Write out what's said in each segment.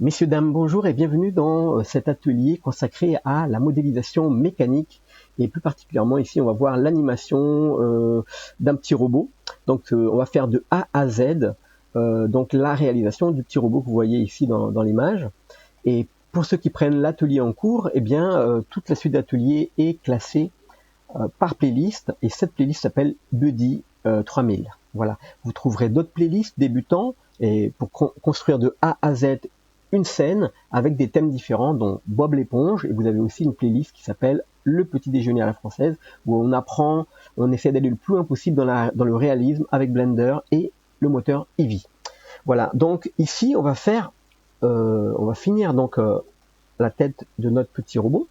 Messieurs, dames, bonjour et bienvenue dans cet atelier consacré à la modélisation mécanique et plus particulièrement ici on va voir l'animation d'un petit robot. Donc on va faire de A à Z donc la réalisation du petit robot que vous voyez ici dans l'image. Et pour ceux qui prennent l'atelier en cours, eh bien toute la suite d'ateliers est classée par playlist et cette playlist s'appelle Buddy 3000. Voilà, vous trouverez d'autres playlists débutants et pour construire de A à Z une scène avec des thèmes différents dont Bob l'éponge, et vous avez aussi une playlist qui s'appelle Le petit déjeuner à la française où on apprend, on essaie d'aller le plus loin possible dans le réalisme avec Blender et le moteur Eevee. Voilà, donc ici on va finir donc la tête de notre petit robot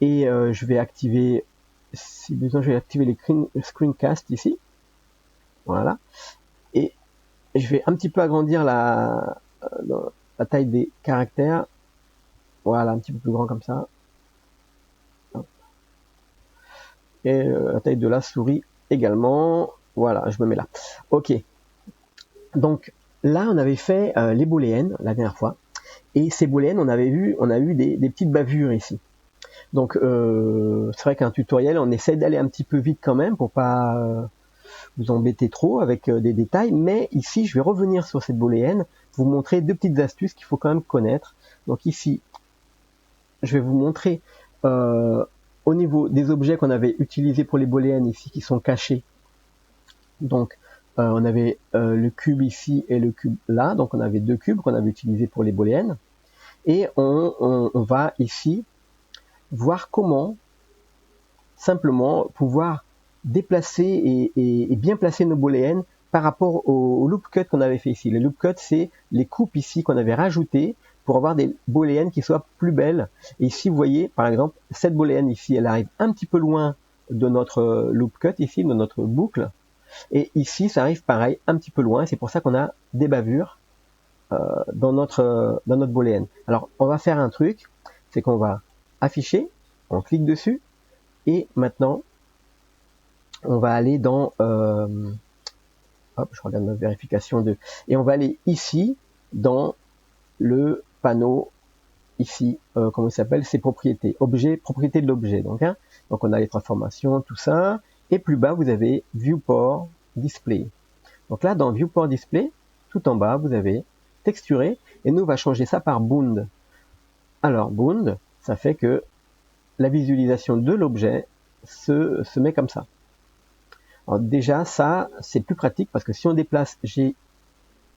et je vais activer, si besoin, je vais activer les screencasts ici. Voilà, et je vais un petit peu agrandir la taille des caractères. Voilà, un petit peu plus grand comme ça. Et la taille de la souris également. Voilà, je me mets là. Ok. Donc là, on avait fait les booléennes la dernière fois. Et ces booléennes, on a eu des petites bavures ici. Donc c'est vrai qu'un tutoriel, on essaie d'aller un petit peu vite quand même pour pas vous embêter trop avec des détails. Mais ici, je vais revenir sur cette booléenne, vous montrer deux petites astuces qu'il faut quand même connaître. Donc ici, je vais vous montrer au niveau des objets qu'on avait utilisés pour les booléennes ici, qui sont cachés. Donc, on avait le cube ici et le cube là. Donc, on avait deux cubes qu'on avait utilisés pour les booléennes. Et on va ici voir comment simplement pouvoir déplacer et bien placer nos booléennes par rapport au loop cut qu'on avait fait ici. Les loop cut, c'est les coupes ici qu'on avait rajoutées pour avoir des booléennes qui soient plus belles. Et ici, vous voyez, par exemple, cette booléenne ici, elle arrive un petit peu loin de notre loop cut ici, de notre boucle. Et ici, ça arrive pareil, un petit peu loin. C'est pour ça qu'on a des bavures dans notre booléenne. Alors, on va faire un truc, c'est qu'on va afficher, on clique dessus, et maintenant, on va aller dans... hop, je regarde notre vérification de... Et on va aller ici, dans le panneau ici, comment il s'appelle, c'est propriétés, objet, propriété de l'objet. Donc on a les transformations, tout ça, et plus bas vous avez Viewport Display. Donc là dans Viewport Display, tout en bas vous avez texturé, et nous on va changer ça par Bound. Alors Bound, ça fait que la visualisation de l'objet se met comme ça. Alors déjà ça c'est plus pratique parce que si on déplace G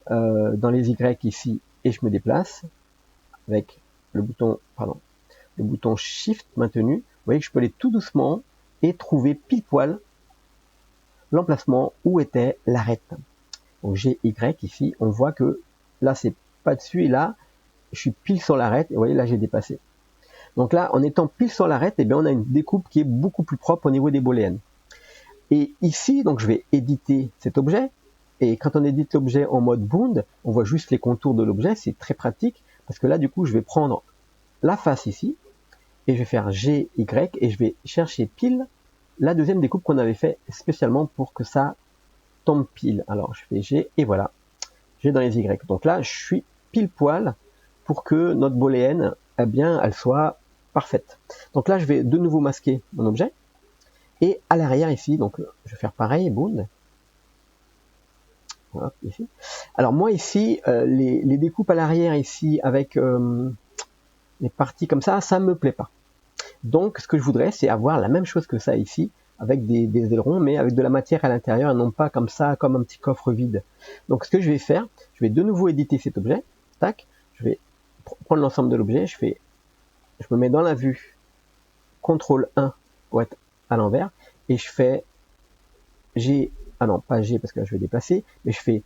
dans les Y ici et je me déplace avec le bouton Shift maintenu, vous voyez que je peux aller tout doucement et trouver pile poil l'emplacement où était l'arête. Donc j'ai Y ici, on voit que là c'est pas dessus et là je suis pile sur l'arête et vous voyez là j'ai dépassé. Donc là en étant pile sur l'arête, eh bien on a une découpe qui est beaucoup plus propre au niveau des booléennes. Et ici donc je vais éditer cet objet et quand on édite l'objet en mode Bound, on voit juste les contours de l'objet, c'est très pratique parce que là du coup je vais prendre la face ici, et je vais faire GY, et je vais chercher pile la deuxième découpe qu'on avait fait spécialement pour que ça tombe pile. Alors je fais G, et voilà, G dans les Y. Donc là, je suis pile poil pour que notre booléenne, eh bien, elle soit parfaite. Donc là, je vais de nouveau masquer mon objet, et à l'arrière ici, donc je vais faire pareil, Bound. Voilà, ici. Alors moi ici, les découpes à l'arrière ici, avec... les parties comme ça me plaît pas. Donc, ce que je voudrais, c'est avoir la même chose que ça ici, avec des ailerons, mais avec de la matière à l'intérieur, et non pas comme ça, comme un petit coffre vide. Donc, ce que je vais faire, je vais de nouveau éditer cet objet. Tac, je vais prendre l'ensemble de l'objet, je me mets dans la vue, CTRL 1 pour être à l'envers, et je fais G, ah non, pas G parce que là je vais déplacer, mais je fais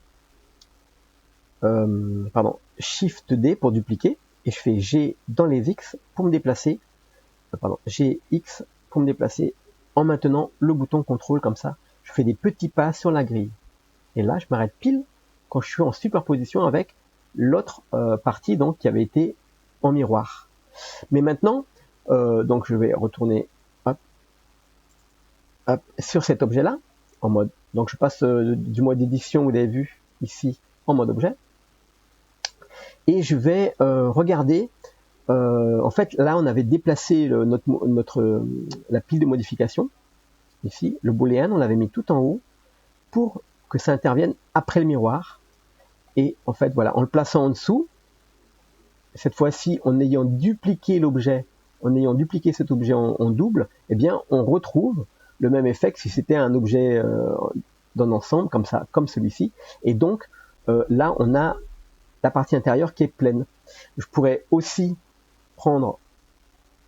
Shift D pour dupliquer, et je fais G dans les X pour me déplacer, GX pour me déplacer en maintenant le bouton contrôle comme ça. Je fais des petits pas sur la grille. Et là, je m'arrête pile quand je suis en superposition avec l'autre partie donc qui avait été en miroir. Mais maintenant, donc je vais retourner sur cet objet-là en mode. Donc je passe du mode édition, vous avez vu ici, en mode objet. et je vais regarder. En fait, là, on avait déplacé la pile de modification. Ici, le booléen, on l'avait mis tout en haut pour que ça intervienne après le miroir. Et en fait, voilà, en le plaçant en dessous, cette fois-ci, en ayant dupliqué l'objet, en ayant dupliqué cet objet en double, eh bien, on retrouve le même effet que si c'était un objet d'un ensemble, comme ça, comme celui-ci. Et donc, là, on a la partie intérieure qui est pleine. Je pourrais aussi prendre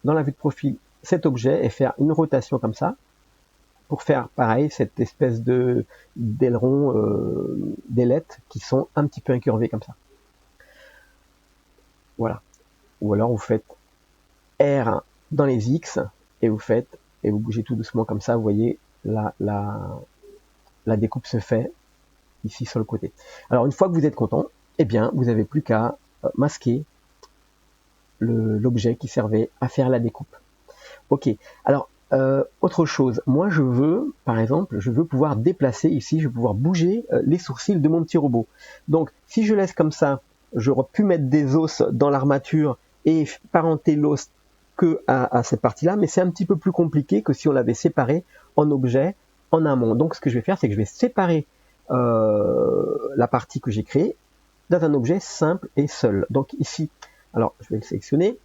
dans la vue de profil cet objet et faire une rotation comme ça, pour faire pareil, cette espèce de d'aileron, d'ailettes qui sont un petit peu incurvées comme ça. Voilà. Ou alors vous faites R dans les X et vous bougez tout doucement comme ça, vous voyez la découpe se fait ici sur le côté. Alors une fois que vous êtes content, eh bien vous n'avez plus qu'à masquer l'objet qui servait à faire la découpe. Ok, alors autre chose, moi je veux, par exemple, je veux pouvoir déplacer ici, je veux pouvoir bouger les sourcils de mon petit robot. Donc si je laisse comme ça, j'aurais pu mettre des os dans l'armature et parenter l'os que à cette partie-là, mais c'est un petit peu plus compliqué que si on l'avait séparé en objet en amont. Donc ce que je vais faire, c'est que je vais séparer la partie que j'ai créée dans un objet simple et seul. Donc ici, alors je vais le sélectionner.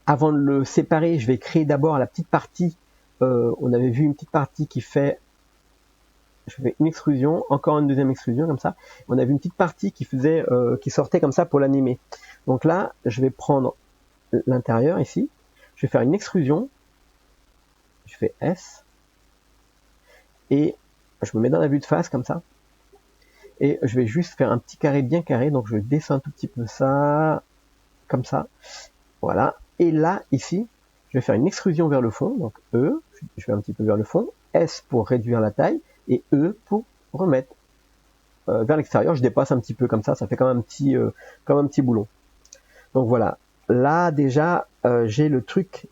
Avant de le séparer, je vais créer d'abord la petite partie. On avait vu une petite partie qui fait, je fais une extrusion, encore une deuxième extrusion comme ça. On a vu une petite partie qui faisait, qui sortait comme ça pour l'animer. Donc là, je vais prendre l'intérieur ici. Je vais faire une extrusion. Je fais S et je me mets dans la vue de face comme ça. Et je vais juste faire un petit carré bien carré. Donc je descends un tout petit peu ça, comme ça. Voilà. Et là, ici, je vais faire une extrusion vers le fond, donc E, je vais un petit peu vers le fond, S pour réduire la taille, et E pour remettre vers l'extérieur. Je dépasse un petit peu comme ça fait comme un petit boulon. Donc voilà, là déjà, j'ai le truc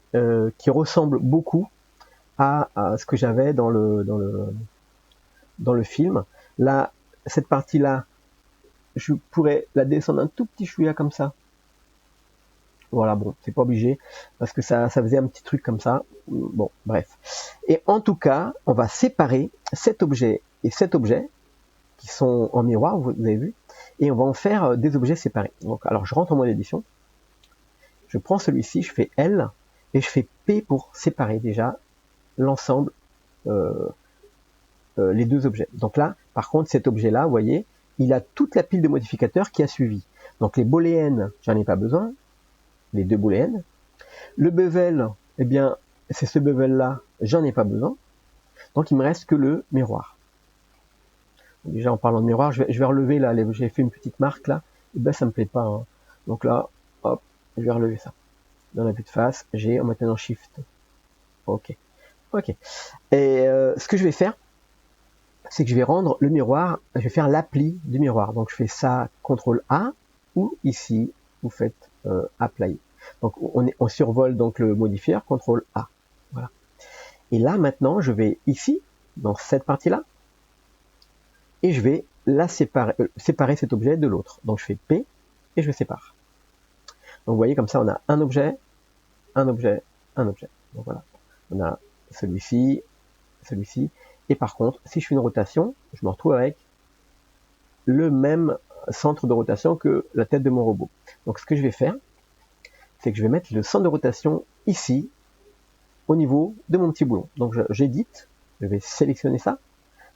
qui ressemble beaucoup à ce que j'avais dans le film. Là, cette partie-là, je pourrais la descendre un tout petit chouïa comme ça. Voilà, bon, c'est pas obligé, parce que ça faisait un petit truc comme ça. Bon, bref. Et en tout cas, on va séparer cet objet et cet objet, qui sont en miroir, vous avez vu, et on va en faire des objets séparés. Donc, alors, je rentre en mode édition, je prends celui-ci, je fais L, et je fais P pour séparer déjà l'ensemble, les deux objets. Donc là, par contre, cet objet-là, vous voyez, il a toute la pile de modificateurs qui a suivi. Donc les booléennes, j'en ai pas besoin, les deux booléennes. Le bevel, eh bien, c'est ce bevel-là, j'en ai pas besoin. Donc, il me reste que le miroir. Déjà, en parlant de miroir, je vais relever là, j'ai fait une petite marque là, et ben ça me plaît pas. Hein. Donc là, hop, je vais relever ça. Dans la vue de face, j'ai en maintenant Shift. Ok. Ok. Et ce que je vais faire, c'est que je vais rendre le miroir, je vais faire l'appli du miroir. Donc, je fais ça, CTRL A, ou ici, vous faites Apply. Donc on survole donc le modifier, CTRL A. Voilà. Et là maintenant, je vais ici, dans cette partie-là, et je vais la séparer cet objet de l'autre. Donc je fais P et je sépare. Donc vous voyez comme ça, on a un objet, un objet, un objet. Donc voilà, on a celui-ci, celui-ci. Et par contre, si je fais une rotation, je me retrouve avec le même centre de rotation que la tête de mon robot. Donc ce que je vais faire, c'est que je vais mettre le centre de rotation ici, au niveau de mon petit boulon. Donc j'édite, je vais sélectionner ça,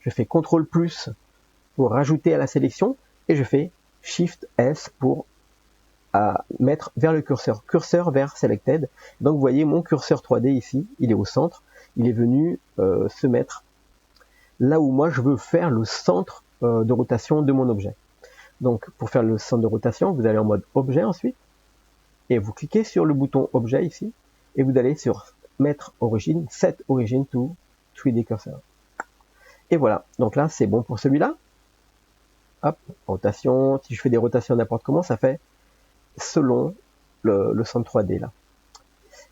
je fais CTRL plus pour rajouter à la sélection, et je fais SHIFT S pour mettre vers le curseur vers Selected. Donc vous voyez mon curseur 3D ici, il est au centre, il est venu se mettre là où moi je veux faire le centre de rotation de mon objet. Donc pour faire le centre de rotation, vous allez en mode objet ensuite, et vous cliquez sur le bouton objet ici, et vous allez sur mettre origine, set origin to 3D cursor. Et voilà, donc là c'est bon pour celui-là. Hop, rotation, si je fais des rotations n'importe comment, ça fait selon le centre 3D là.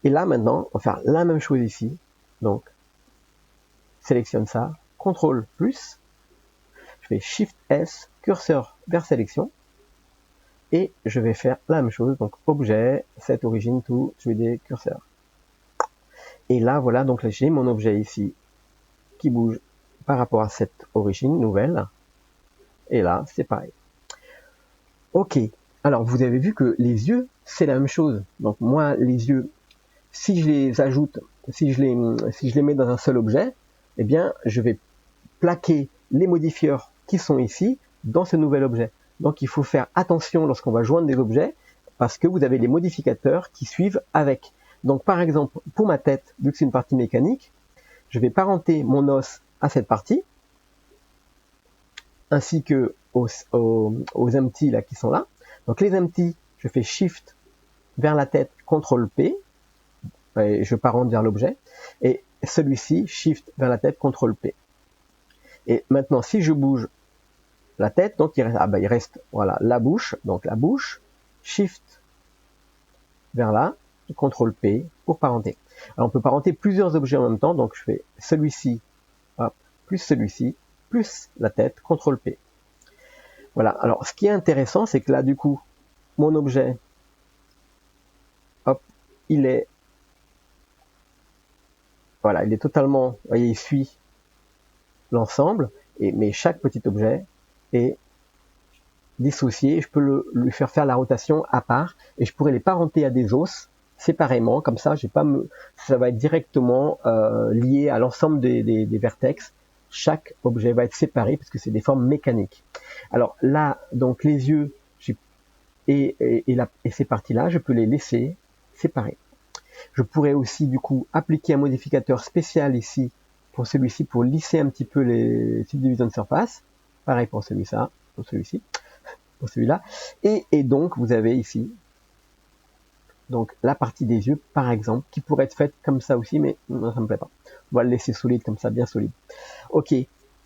Et là maintenant, on va faire la même chose ici. Donc, sélectionne ça, CTRL plus, je fais SHIFT S, curseur vers sélection. et je vais faire la même chose, donc objet, set origin to 3D cursor. Et là, voilà, donc là, j'ai mon objet ici qui bouge par rapport à cette origine nouvelle. Et là, c'est pareil. Ok. Alors, vous avez vu que les yeux, c'est la même chose. Donc, moi, les yeux, si je les ajoute, si je les mets dans un seul objet, eh bien, je vais plaquer les modifieurs qui sont ici dans ce nouvel objet. Donc, il faut faire attention lorsqu'on va joindre des objets parce que vous avez les modificateurs qui suivent avec. Donc, par exemple, pour ma tête, vu que c'est une partie mécanique, je vais parenter mon os à cette partie, ainsi que aux empty là qui sont là. Donc les empty, je fais Shift vers la tête, CTRL P, et je parente vers l'objet, et celui-ci, Shift vers la tête, CTRL P. Et maintenant, si je bouge la tête, donc il reste voilà, la bouche, donc la bouche, Shift vers là, CTRL P pour parenter. Alors on peut parenter plusieurs objets en même temps, donc je fais celui-ci, plus celui-ci, plus la tête, CTRL P. Voilà, alors ce qui est intéressant, c'est que là, du coup, mon objet, hop, il est totalement, vous voyez, il suit l'ensemble, mais chaque petit objet est dissocié, je peux lui faire la rotation à part, et je pourrais les parenter à des os séparément, comme ça, ça va être directement lié à l'ensemble des vertex. Chaque objet va être séparé parce que c'est des formes mécaniques. Alors là, donc les yeux et ces parties-là, je peux les laisser séparées. Je pourrais aussi du coup appliquer un modificateur spécial ici pour celui-ci pour lisser un petit peu les subdivisions de surface. Pareil pour celui-ci, pour celui-ci, pour celui-là. Et donc vous avez ici donc la partie des yeux par exemple qui pourrait être faite comme ça aussi, mais non, ça me plaît pas. On va le laisser solide comme ça, bien solide. Ok.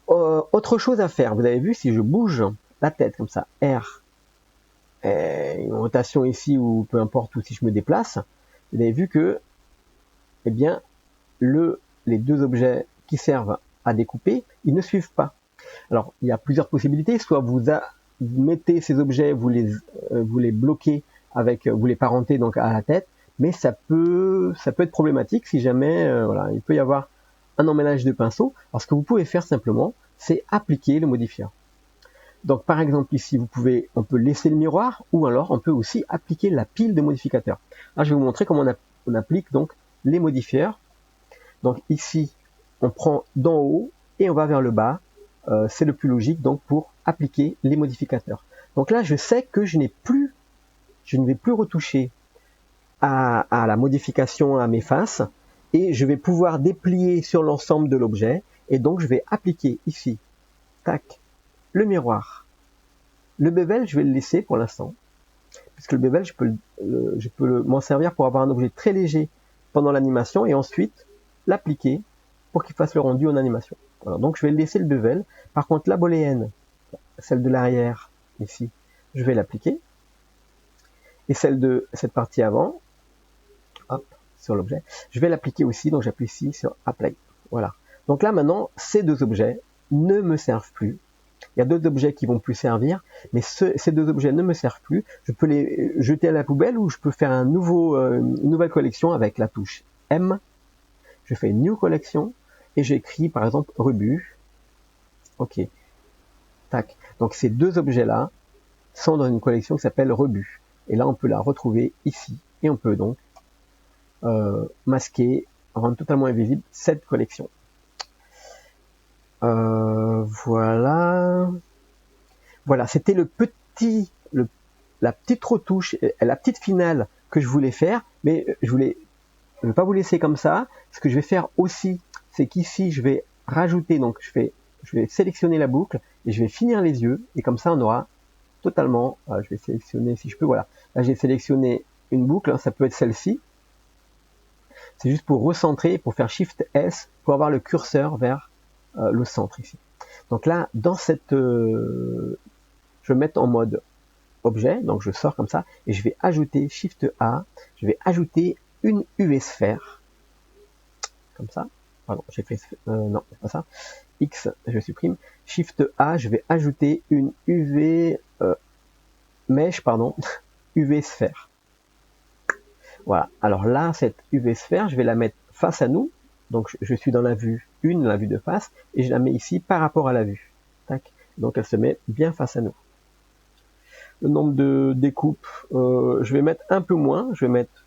Autre chose à faire, vous avez vu, si je bouge la tête comme ça, R, une rotation ici ou peu importe où si je me déplace, vous avez vu que eh bien les deux objets qui servent à découper, ils ne suivent pas. Alors il y a plusieurs possibilités, soit vous mettez ces objets, vous les bloquez avec, vous les parentez donc à la tête, mais ça peut être problématique si jamais voilà, il peut y avoir un emmêlage de pinceau. Alors ce que vous pouvez faire simplement, c'est appliquer le modifieur. Donc par exemple ici, on peut laisser le miroir, ou alors on peut aussi appliquer la pile de modificateurs. Là je vais vous montrer comment on applique donc les modifieurs. Donc ici, on prend d'en haut et on va vers le bas. C'est le plus logique donc pour appliquer les modificateurs. Donc là, je sais que je ne vais plus retoucher à la modification à mes faces et je vais pouvoir déplier sur l'ensemble de l'objet. Et donc, je vais appliquer ici, tac, le miroir. Le bevel, je vais le laisser pour l'instant, puisque le bevel, je peux m'en servir pour avoir un objet très léger pendant l'animation et ensuite l'appliquer pour qu'il fasse le rendu en animation. Voilà, donc je vais laisser le bevel. Par contre, la booléenne, celle de l'arrière, ici, je vais l'appliquer. Et celle de cette partie avant, hop, sur l'objet, je vais l'appliquer aussi, donc j'appuie ici sur Apply. Voilà. Donc là, maintenant, ces deux objets ne me servent plus. Il y a d'autres objets qui vont plus servir, mais ces deux objets ne me servent plus. Je peux les jeter à la poubelle ou je peux faire une nouvelle collection avec la touche M. Je fais une New Collection et j'écris par exemple Rebut. Ok. Tac. Donc ces deux objets-là sont dans une collection qui s'appelle Rebut. Et là, on peut la retrouver ici. Et on peut donc masquer, rendre totalement invisible cette collection. Voilà. Voilà, c'était la petite retouche, la petite finale que je voulais faire, mais je vais pas vous laisser comme ça. Ce que je vais faire aussi, c'est qu'ici, je vais rajouter, donc je vais sélectionner la boucle et je vais finir les yeux, et comme ça, on aura totalement, je vais sélectionner si je peux, voilà. Là, j'ai sélectionné une boucle, hein, ça peut être celle-ci. C'est juste pour recentrer, pour faire Shift S, pour avoir le curseur vers le centre ici. Donc là, dans je vais mettre en mode objet, donc je sors comme ça, et je vais ajouter Shift A, je vais ajouter une UV sphère, comme ça, pardon, j'ai fait, non, c'est pas ça, X, je supprime, Shift A, je vais ajouter une UV mèche, pardon, UV sphère. Voilà. Alors là, cette UV sphère, je vais la mettre face à nous. Donc je suis dans la vue 1, la vue de face, et je la mets ici par rapport à la vue. Tac. Donc elle se met bien face à nous. Le nombre de découpes, je vais mettre un peu moins. Je vais mettre,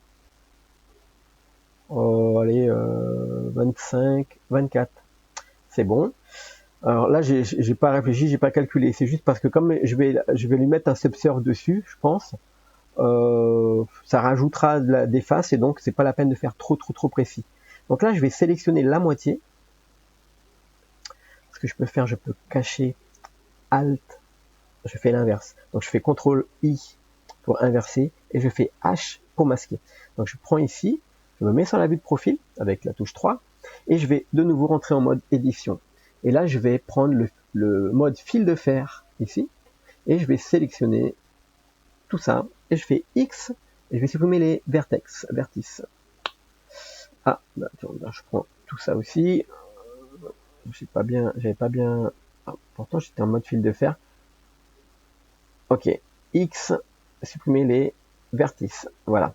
allez, 25, 24. C'est bon. Alors là, j'ai pas réfléchi, j'ai pas calculé. C'est juste parce que comme je vais lui mettre un subsurf dessus, je pense, ça rajoutera des faces et donc c'est pas la peine de faire trop précis. Donc là, je vais sélectionner la moitié. Ce que je peux faire, je peux cacher Alt. Je fais l'inverse. Donc je fais CTRL I pour inverser et je fais H pour masquer. Donc je prends ici, je me mets sur la vue de profil avec la touche 3 et je vais de nouveau rentrer en mode édition. Et là, je vais prendre le mode fil de fer ici et je vais sélectionner tout ça et je fais X et je vais supprimer les vertices. Ah, bah, je prends tout ça aussi. J'avais pas bien. Ah, pourtant, j'étais en mode fil de fer. Ok, X, supprimer les vertices. Voilà.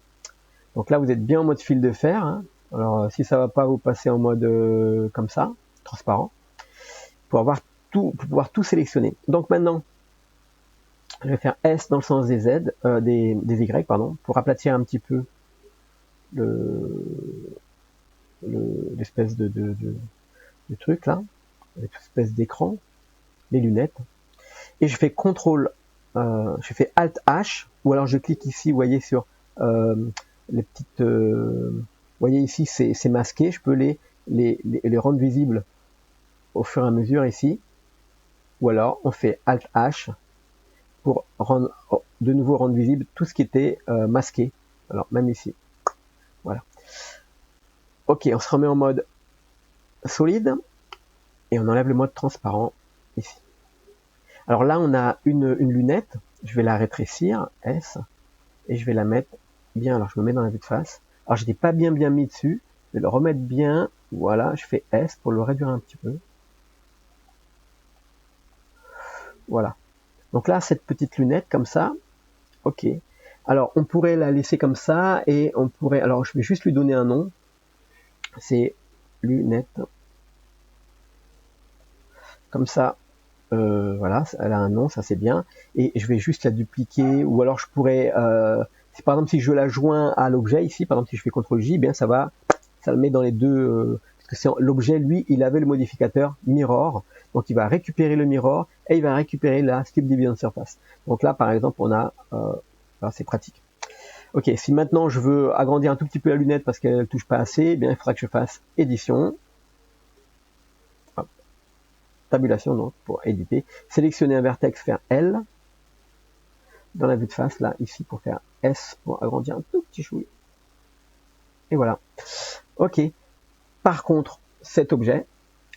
Donc là, vous êtes bien en mode fil de fer. Hein. Alors, si ça va pas, vous passez en mode comme ça, transparent, pour pouvoir tout sélectionner. Donc maintenant, je vais faire S dans le sens des Z, des Y, pardon, pour aplatir un petit peu l'espèce de truc là, l'espèce d'écran, les lunettes. Et je fais CTRL, je fais Alt H, ou alors je clique ici, vous voyez sur les petites, vous voyez ici c'est masqué, je peux les rendre visibles au fur et à mesure ici, ou alors on fait Alt H pour de nouveau rendre visible tout ce qui était masqué, alors même ici, voilà. Ok, on se remet en mode solide, et on enlève le mode transparent ici. Alors là, on a une lunette, je vais la rétrécir, S, et je vais la mettre bien, alors je me mets dans la vue de face. Alors je n'étais pas bien mis dessus, je vais le remettre bien, voilà, je fais S pour le réduire un petit peu. Voilà. Donc là, cette petite lunette comme ça, ok. Alors on pourrait la laisser comme ça, et on pourrait, alors je vais juste lui donner un nom, c'est lunette. Comme ça, voilà, elle a un nom, ça c'est bien. Et je vais juste la dupliquer, ou alors je pourrais, si par exemple si je la joins à l'objet ici, par exemple si je fais CTRL J, bien ça le met dans les deux, parce que c'est l'objet, lui, il avait le modificateur mirror, donc il va récupérer le mirror et il va récupérer la Sculpt Division Surface. Donc là, par exemple, on a, c'est pratique. Ok, si maintenant je veux agrandir un tout petit peu la lunette parce qu'elle touche pas assez, eh bien il faudra que je fasse édition. Tabulation donc pour éditer, sélectionner un vertex, faire L dans la vue de face, là ici pour faire S pour agrandir un tout petit chouille, et voilà. Ok, par contre cet objet,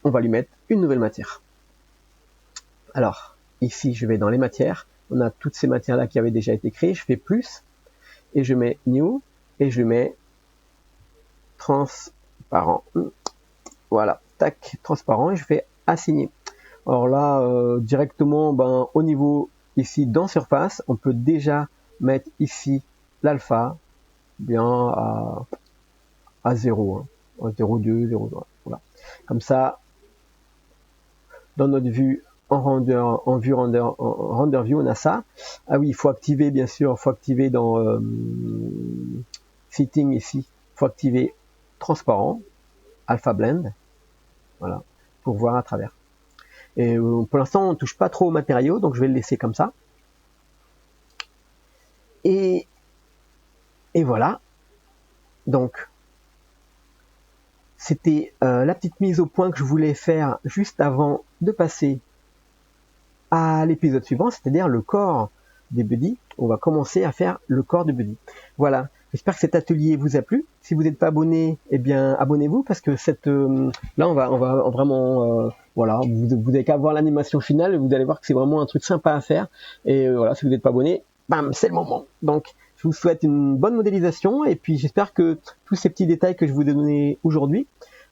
on va lui mettre une nouvelle matière. Alors ici je vais dans les matières, on a toutes ces matières là qui avaient déjà été créées, je fais plus et je mets new et je mets transparent, voilà, tac, transparent, et je fais assigner. Alors là, directement, au niveau ici dans surface, on peut déjà mettre ici l'alpha bien à 0, hein, à 0,2, 0,3, voilà. Comme ça, dans notre vue en render view, on a ça. Ah oui, il faut activer, bien sûr, il faut activer dans setting ici, il faut activer transparent, alpha blend, voilà, pour voir à travers. Et pour l'instant, on ne touche pas trop au matériau, donc je vais le laisser comme ça. Et voilà. Donc, c'était la petite mise au point que je voulais faire juste avant de passer à l'épisode suivant, c'est-à-dire le corps des buddies. On va commencer à faire le corps de buddy. Voilà. J'espère que cet atelier vous a plu. Si vous n'êtes pas abonné, eh bien abonnez-vous parce que là on va vraiment voilà, vous n'avez qu'à voir l'animation finale et vous allez voir que c'est vraiment un truc sympa à faire. Et voilà, si vous n'êtes pas abonné, bam, c'est le moment. Donc je vous souhaite une bonne modélisation et puis j'espère que tous ces petits détails que je vous ai donnés aujourd'hui,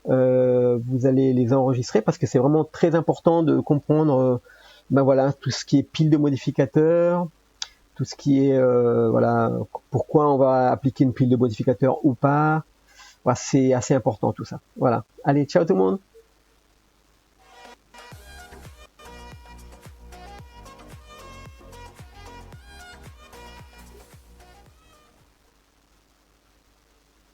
vous allez les enregistrer parce que c'est vraiment très important de comprendre voilà, tout ce qui est pile de modificateurs, tout ce qui est voilà, pourquoi on va appliquer une pile de modificateurs ou pas. Voilà, c'est assez important tout ça. Voilà. Allez, ciao tout le monde.